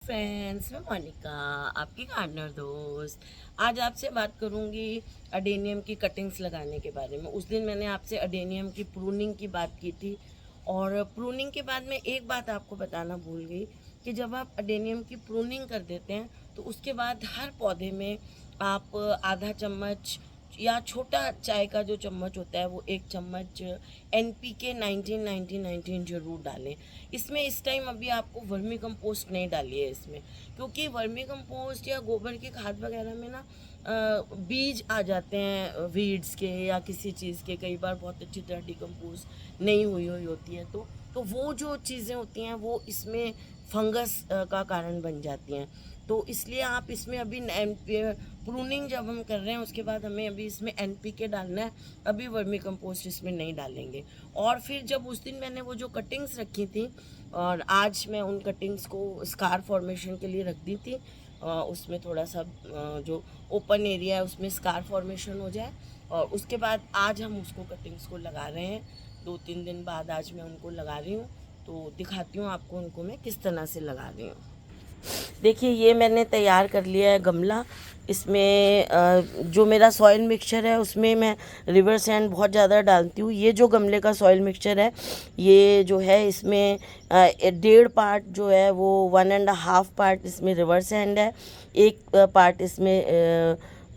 Friends, मैं मोनिका आपकी gardener दोस्त। आज आपसे बात करूंगी अडेनियम की कटिंग्स लगाने के बारे में। उस दिन मैंने आपसे अडेनियम की प्रूनिंग की बात की थी और प्रूनिंग के बाद मैं एक बात आपको बताना भूल गई कि जब आप अडेनियम की प्रूनिंग कर देते हैं तो उसके बाद हर पौधे में आप आधा चम्मच या छोटा चाय का जो चम्मच होता है वो 1 चम्मच NPK 19 जरूर डालें। इसमें इस टाइम अभी आपको वर्मी कंपोस्ट नहीं डालिए इसमें, क्योंकि वर्मी कंपोस्ट या गोबर की खाद वगैरह में ना बीज आ जाते हैं वीड्स के या किसी चीज़ के, कई बार बहुत अच्छी तरह डिकम्पोज नहीं हुई होती है तो वो जो चीज़ें होती हैं वो इसमें फंगस का कारण बन जाती हैं। तो इसलिए आप इसमें अभी प्रूनिंग जब हम कर रहे हैं उसके बाद हमें अभी इसमें NPK डालना है, अभी वर्मी कंपोस्ट इसमें नहीं डालेंगे। और फिर जब उस दिन मैंने वो जो कटिंग्स रखी थी और आज मैं उन कटिंग्स को स्कार फॉर्मेशन के लिए रख दी थी, उसमें थोड़ा सा जो ओपन एरिया है उसमें स्कार फॉर्मेशन हो जाए, और उसके बाद आज हम उसको कटिंग्स को लगा रहे हैं। 2-3 दिन बाद आज मैं उनको लगा रही हूँ, तो दिखाती हूँ आपको उनको मैं किस तरह से लगा रही हूँ। देखिए, ये मैंने तैयार कर लिया है गमला। इसमें जो मेरा सॉइल मिक्सचर है उसमें मैं रिवर सैंड बहुत ज़्यादा डालती हूँ। ये जो गमले का सॉइल मिक्सचर है ये जो है इसमें 1.5 पार्ट जो है वो 1.5 पार्ट इसमें रिवर सैंड है, 1 पार्ट इसमें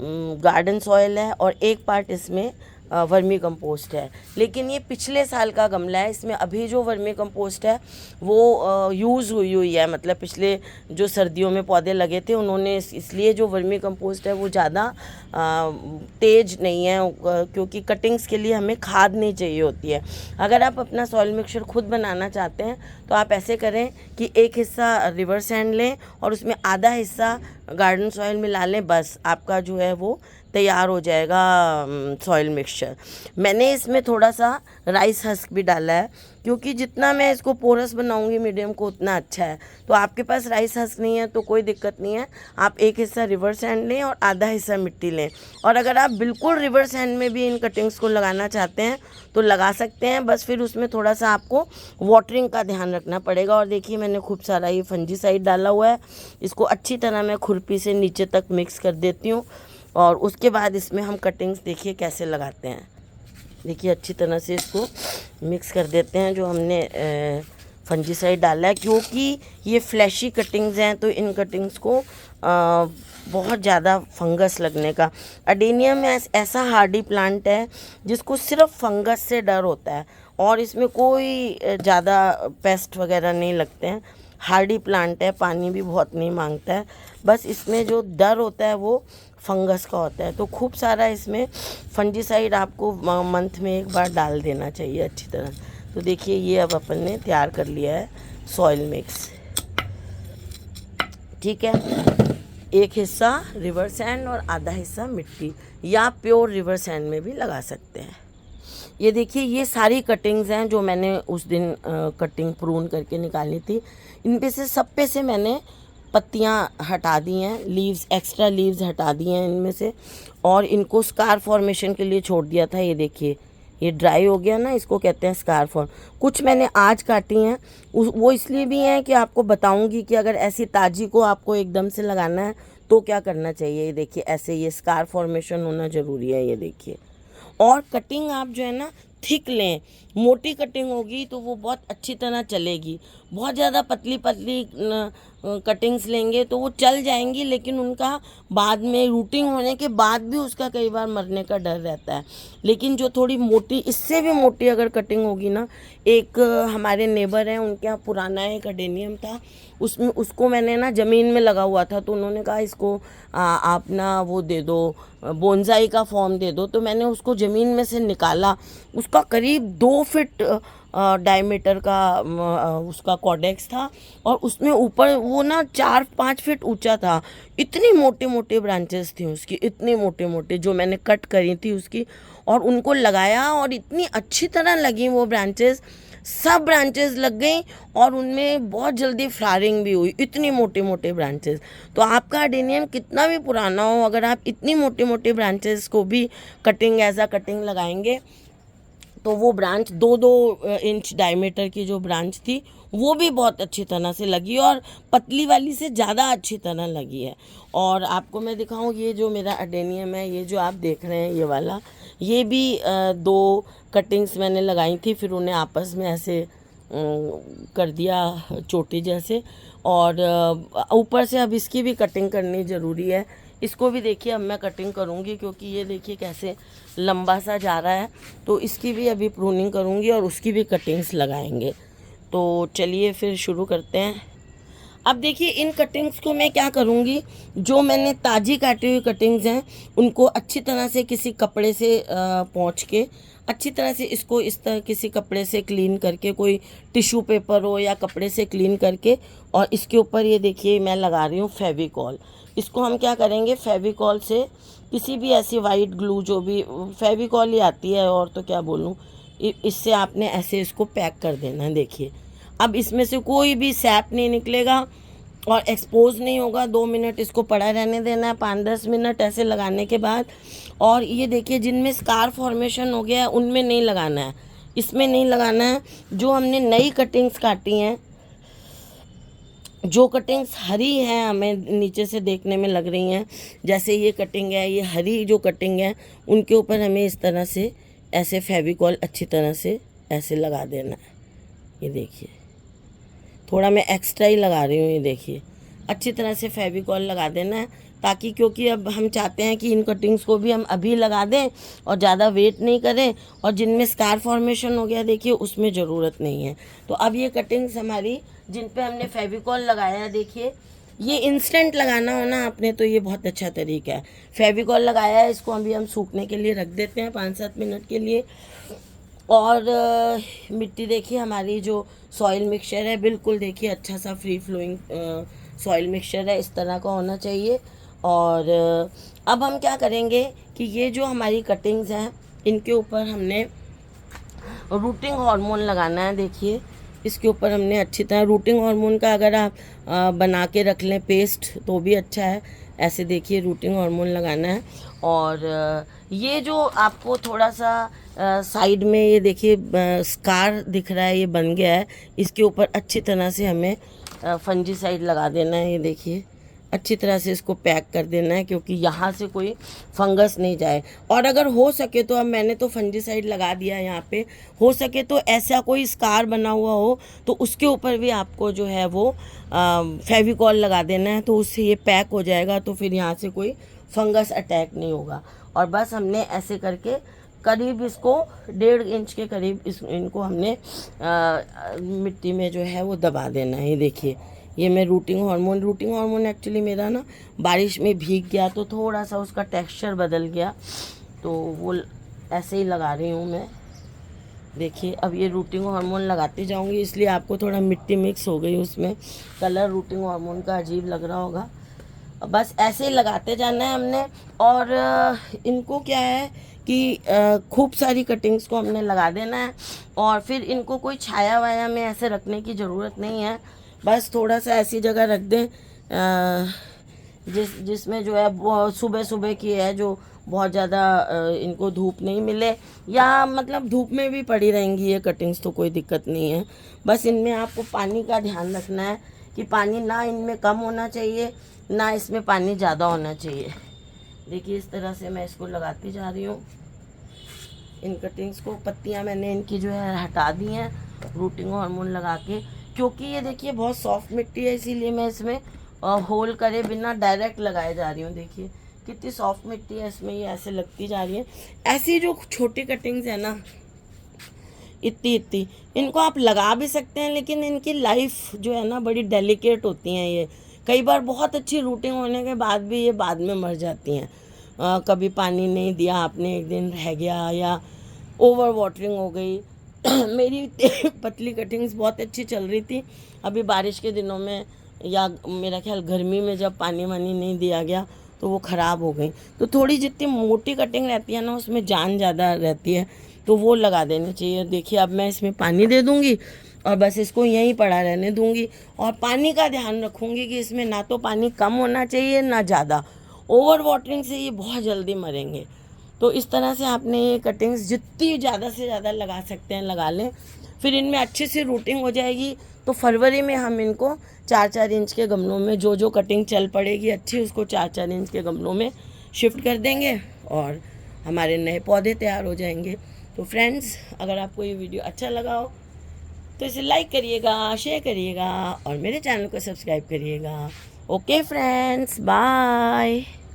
गार्डन सॉइल है और 1 पार्ट इसमें वर्मी कंपोस्ट है। लेकिन ये पिछले साल का गमला है, इसमें अभी जो वर्मी कंपोस्ट है वो यूज़ हुई है, मतलब पिछले जो सर्दियों में पौधे लगे थे उन्होंने इसलिए जो वर्मी कंपोस्ट है वो ज़्यादा तेज नहीं है, क्योंकि कटिंग्स के लिए हमें खाद नहीं चाहिए होती है। अगर आप अपना सॉइल मिक्सचर खुद बनाना चाहते हैं तो आप ऐसे करें कि 1 हिस्सा रिवर सैंड लें और उसमें आधा हिस्सा गार्डन सॉइल मिला लें, बस आपका जो है वो तैयार हो जाएगा सॉइल मिक्सचर। मैंने इसमें थोड़ा सा राइस हस्क भी डाला है, क्योंकि जितना मैं इसको पोरस बनाऊंगी मीडियम को उतना अच्छा है। तो आपके पास राइस हस्क नहीं है तो कोई दिक्कत नहीं है, आप 1 हिस्सा रिवर सैंड लें और आधा हिस्सा मिट्टी लें। और अगर आप बिल्कुल रिवर सैंड में भी इन कटिंग्स को लगाना चाहते हैं तो लगा सकते हैं, बस फिर उसमें थोड़ा सा आपको वाटरिंग का ध्यान रखना पड़ेगा। और देखिए, मैंने खूब सारा ये फंजीसाइड डाला हुआ है, इसको अच्छी तरह मैं खुरपी से नीचे तक मिक्स कर देती हूँ और उसके बाद इसमें हम कटिंग्स देखिए कैसे लगाते हैं। देखिए, अच्छी तरह से इसको मिक्स कर देते हैं जो हमने फंजीसाइड डाला है, क्योंकि ये फ्लैशी कटिंग्स हैं तो इन कटिंग्स को बहुत ज़्यादा फंगस लगने का। अडेनियम ऐसा हार्डी प्लांट है जिसको सिर्फ फंगस से डर होता है और इसमें कोई ज़्यादा पेस्ट वगैरह नहीं लगते हैं। हार्डी प्लांट है, पानी भी बहुत नहीं मांगता है, बस इसमें जो डर होता है वो फंगस का होता है। तो खूब सारा इसमें फंजीसाइड आपको मंथ में 1 बार डाल देना चाहिए अच्छी तरह। तो देखिए, ये अब अपन ने तैयार कर लिया है सॉइल मिक्स, ठीक है। 1 हिस्सा रिवर सैंड और आधा हिस्सा मिट्टी, या प्योर रिवर सैंड में भी लगा सकते हैं। ये देखिए, ये सारी कटिंग्स हैं जो मैंने उस दिन कटिंग प्रून करके निकाली थी। इन पे से सब पे से मैंने पत्तियां हटा दी हैं, लीव्स, एक्स्ट्रा लीव्स हटा दी हैं इनमें से, और इनको स्कार फॉर्मेशन के लिए छोड़ दिया था। ये देखिए, ये ड्राई हो गया ना, इसको कहते हैं स्कार फॉर्म। कुछ मैंने आज काटी हैं, वो इसलिए भी हैं कि आपको बताऊंगी कि अगर ऐसी ताज़ी को आपको एकदम से लगाना है तो क्या करना चाहिए। ये देखिए, ऐसे ये स्कार फॉर्मेशन होना ज़रूरी है, ये देखिए। और कटिंग आप जो है ना थिक लें, मोटी कटिंग होगी तो वो बहुत अच्छी तरह चलेगी। बहुत ज़्यादा पतली पतली कटिंग्स लेंगे तो वो चल जाएंगी, लेकिन उनका बाद में रूटिंग होने के बाद भी उसका कई बार मरने का डर रहता है। लेकिन जो थोड़ी मोटी, इससे भी मोटी अगर कटिंग होगी ना, एक हमारे नेबर हैं उनके यहाँ पुराना एक अडेनियम था, उसमें उसको मैंने ना ज़मीन में लगा हुआ था, तो उन्होंने कहा इसको आप ना वो दे दो, बोनसाई का फॉर्म दे दो। तो मैंने उसको ज़मीन में से निकाला, उसका करीब 2 फीट डायमीटर का उसका कॉडेक्स था और उसमें ऊपर वो ना 4-5 फीट ऊंचा था। इतनी मोटे मोटे ब्रांचेस थी उसकी, इतनी मोटे मोटे, जो मैंने कट करी थी उसकी, और उनको लगाया और इतनी अच्छी तरह लगी वो ब्रांचेस, सब ब्रांचेस लग गई और उनमें बहुत जल्दी फ्लावरिंग भी हुई, इतनी मोटे मोटे ब्रांचेस। तो आपका अडेनियम कितना भी पुराना हो, अगर आप इतनी मोटे मोटे ब्रांचेस को भी कटिंग एज अ कटिंग लगाएंगे तो वो ब्रांच 2-2 इंच डायमीटर की जो ब्रांच थी वो भी बहुत अच्छी तरह से लगी और पतली वाली से ज़्यादा अच्छी तरह लगी है। और आपको मैं दिखाऊं, ये जो मेरा अडेनियम है, ये जो आप देख रहे हैं ये वाला, ये भी 2 कटिंग्स मैंने लगाई थी, फिर उन्हें आपस में ऐसे कर दिया चोटी जैसे। और ऊपर से अब इसकी भी कटिंग करनी ज़रूरी है। इसको भी देखिए अब मैं कटिंग करूँगी, क्योंकि ये देखिए कैसे लंबा सा जा रहा है, तो इसकी भी अभी प्रूनिंग करूँगी और उसकी भी कटिंग्स लगाएंगे। तो चलिए फिर शुरू करते हैं। अब देखिए इन कटिंग्स को मैं क्या करूँगी, जो मैंने ताज़ी काटी हुई कटिंग्स हैं उनको अच्छी तरह से किसी कपड़े से पोंछ के अच्छी तरह से इसको इस तरह किसी कपड़े से क्लीन करके, कोई टिश्यू पेपर हो या कपड़े से क्लीन करके, और इसके ऊपर ये देखिए मैं लगा रही हूँ फेविकॉल। इसको हम क्या करेंगे, फेविकॉल से किसी भी ऐसी वाइट ग्लू, जो भी फेविकॉल ही आती है और तो क्या बोलूँ, इससे आपने ऐसे इसको पैक कर देना है। देखिए अब इसमें से कोई भी सैप नहीं निकलेगा और एक्सपोज नहीं होगा। 2 मिनट इसको पड़ा रहने देना है, 5-10 मिनट ऐसे लगाने के बाद। और ये देखिए जिनमें स्कार फॉर्मेशन हो गया है उनमें नहीं लगाना है, इसमें नहीं लगाना है। जो हमने नई कटिंग्स काटी हैं, जो कटिंग्स हरी हैं, हमें नीचे से देखने में लग रही हैं जैसे ये कटिंग है, ये हरी जो कटिंग है, उनके ऊपर हमें इस तरह से ऐसे फेविकॉल अच्छी तरह से ऐसे लगा देना है। ये देखिए थोड़ा मैं एक्स्ट्रा ही लगा रही हूँ, ये देखिए अच्छी तरह से फेविकॉल लगा देना है, ताकि क्योंकि अब हम चाहते हैं कि इन कटिंग्स को भी हम अभी लगा दें और ज़्यादा वेट नहीं करें। और जिनमें स्कार फॉर्मेशन हो गया देखिए उसमें ज़रूरत नहीं है। तो अब ये कटिंग्स हमारी जिन पे हमने फेविकॉल लगाया है, देखिए ये इंस्टेंट लगाना हो ना आपने, तो ये बहुत अच्छा तरीका है। फेविकॉल लगाया है, इसको अभी हम सूखने के लिए रख देते हैं 5-7 मिनट के लिए। और मिट्टी देखिए हमारी जो सॉइल मिक्सचर है, बिल्कुल देखिए अच्छा सा फ्री फ्लोइंग सॉइल मिक्सचर है, इस तरह का होना चाहिए। और अब हम क्या करेंगे कि ये जो हमारी कटिंग्स हैं इनके ऊपर हमने रूटिंग हार्मोन लगाना है। देखिए इसके ऊपर हमने अच्छी तरह रूटिंग हार्मोन का अगर आप बना के रख लें पेस्ट तो भी अच्छा है। ऐसे देखिए रूटिंग हार्मोन लगाना है। और ये जो आपको थोड़ा सा साइड में ये देखिए स्कार दिख रहा है, ये बन गया है, इसके ऊपर अच्छी तरह से हमें फंजीसाइड लगा देना है। ये देखिए अच्छी तरह से इसको पैक कर देना है, क्योंकि यहाँ से कोई फंगस नहीं जाए। और अगर हो सके तो, अब मैंने तो फंजीसाइड लगा दिया है यहाँ पे, हो सके तो ऐसा कोई स्कार बना हुआ हो तो उसके ऊपर भी आपको जो है वो फेविकॉल लगा देना है, तो उससे ये पैक हो जाएगा, तो फिर यहाँ से कोई फंगस अटैक नहीं होगा। और बस हमने ऐसे करके करीब इसको 1.5 इंच के करीब इनको हमने मिट्टी में जो है वो दबा देना है। ये देखिए ये मैं रूटिंग हार्मोन एक्चुअली मेरा ना बारिश में भीग गया तो थोड़ा सा उसका टेक्सचर बदल गया, तो वो ऐसे ही लगा रही हूँ मैं। देखिए अब ये रूटिंग हार्मोन लगाती जाऊँगी, इसलिए आपको थोड़ा मिट्टी मिक्स हो गई उसमें, कलर रूटिंग हार्मोन का अजीब लग रहा होगा। बस ऐसे ही लगाते जाना है हमने। और इनको क्या है कि खूब सारी कटिंग्स को हमने लगा देना है, और फिर इनको कोई छाया वाया में ऐसे रखने की ज़रूरत नहीं है। बस थोड़ा सा ऐसी जगह रख दें जिसमें जो है वो सुबह सुबह की है, जो बहुत ज़्यादा इनको धूप नहीं मिले, या मतलब धूप में भी पड़ी रहेंगी ये कटिंग्स तो कोई दिक्कत नहीं है। बस इनमें आपको पानी का ध्यान रखना है कि पानी ना इनमें कम होना चाहिए, ना इसमें पानी ज़्यादा होना चाहिए। देखिए इस तरह से मैं इसको लगाती जा रही हूँ इन कटिंग्स को। पत्तियाँ मैंने इनकी जो है हटा दी हैं रूटिंग हार्मोन लगा के, क्योंकि ये देखिए बहुत सॉफ्ट मिट्टी है, इसीलिए मैं इसमें होल करे बिना डायरेक्ट लगाए जा रही हूँ। देखिए कितनी सॉफ्ट मिट्टी है इसमें, ये ऐसे लगती जा रही है। ऐसी जो छोटी कटिंग्स है ना, इतनी इनको आप लगा भी सकते हैं, लेकिन इनकी लाइफ जो है ना बड़ी डेलिकेट होती हैं। ये कई बार बहुत अच्छी रूटिंग होने के बाद भी ये बाद में मर जाती हैं। कभी पानी नहीं दिया आपने, एक दिन रह गया, या ओवर वाटरिंग हो गई। मेरी पतली कटिंग्स बहुत अच्छी चल रही थी, अभी बारिश के दिनों में या मेरा ख्याल गर्मी में जब पानी वानी नहीं दिया गया तो वो ख़राब हो गई। तो थोड़ी जितनी मोटी कटिंग रहती है ना उसमें जान ज़्यादा रहती है, तो वो लगा देनी चाहिए। देखिए अब मैं इसमें पानी दे दूँगी और बस इसको यहीं पड़ा रहने दूँगी, और पानी का ध्यान रखूँगी कि इसमें ना तो पानी कम होना चाहिए ना ज़्यादा। ओवर वाटरिंग से ये बहुत जल्दी मरेंगे। तो इस तरह से आपने ये कटिंग्स जितनी ज़्यादा से ज़्यादा लगा सकते हैं लगा लें। फिर इनमें अच्छे से रूटिंग हो जाएगी तो फरवरी में हम इनको 4-4 इंच के गमलों में जो कटिंग चल पड़ेगी अच्छी, उसको 4-4 इंच के गमलों में शिफ्ट कर देंगे और हमारे नए पौधे तैयार हो जाएंगे। तो फ्रेंड्स, अगर आपको ये वीडियो अच्छा लगा हो तो इसे लाइक करिएगा, शेयर करिएगा और मेरे चैनल को सब्सक्राइब करिएगा। Okay friends, bye.